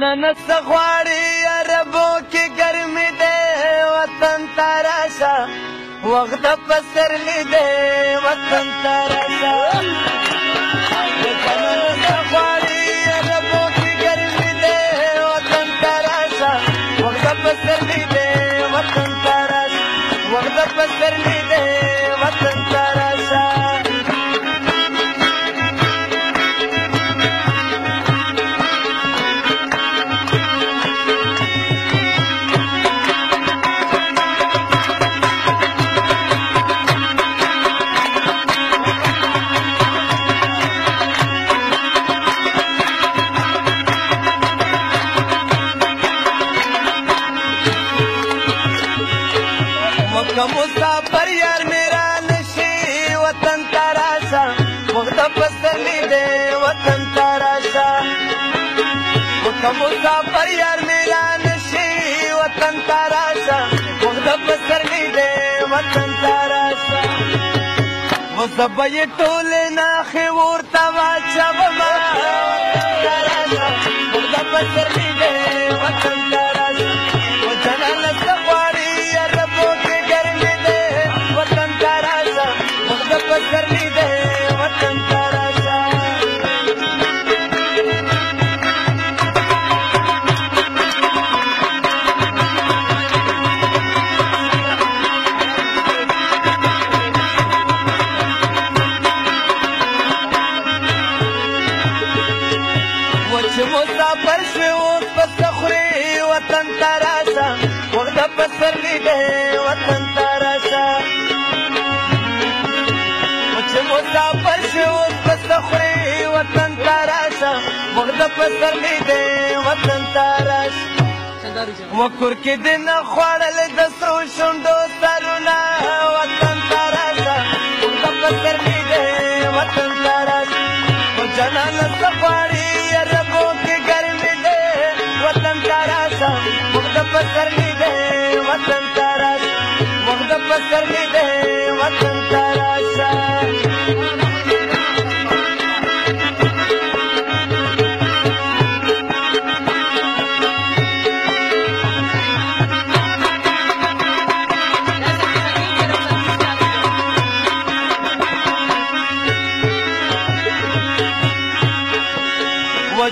ننس غواړي عربو کې ګرمي دی وطن ته راشه وخت د پسرلي دی وطن ته راشه ننس غواړي عربو کې ګرمي دی وطن ته راشه وخت د پسرلي دی وطن ته راشه وخت د پسرلي دی وطن ته راشه مسافر یار میرا نشی وطن تراشا وقت پسرلی دے وطن تراشا مسافر یار میرا نشی وطن تراشا وقت پسرلی دے وطن تراشا وزبای ټول ناخی ورتا واچا بما تراشا وقت پسرلی دے وطن تراشا وجنان سغواری عربو کے پسرلی دے وطن تراشا وچ مسافر شوی اوس پس خوري وطن تراشا وخت پسرلی دے وطن تراشا مسافر شوی پس خوري وطن تراشا وخت پسرلی دے وطن تراشا وکور کې د نه خوړل د سرو شونډو سرونه وطن تراشا وخت پسرلی دے وطن تراشا جنان سفاری عربو کې ګرمي دے وطن تراشا وخت پسرلی دے وطن تراشا وخت پسرلی دے وطن تراشا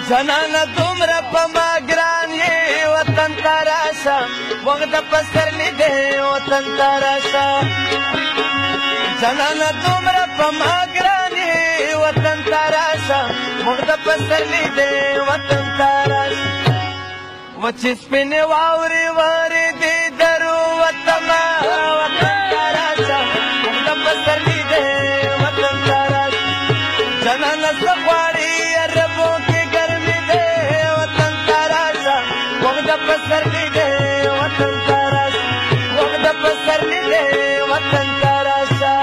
جنان دومره په ما ګران یې وطن تراشا وخت پسرلی دے وطن تراشا جنان دومره په ما ګران یې وطن تراشا وخت پسرلی دے وطن تراشا وچې سپینې واورې ورېدې درو وطن تراشا وخت پسرلی دے وطن تراشا جنان څه غواړي عربو پسرلی دے وطن تراشا وخت پسرلی دے وطن تراشا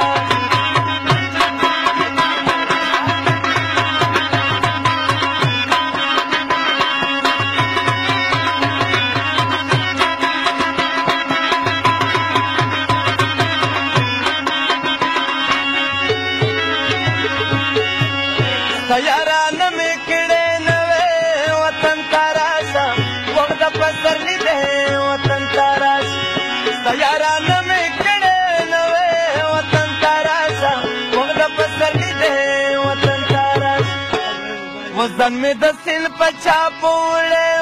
سیاران میں کڑے نوے وطن تراشا وخت پسرلی دے وطن تراشا سیاران میں کڑے نوے وطن تراشا وخت پسرلی دے وطن تراشا وزن میں د سیند په چاپو وړې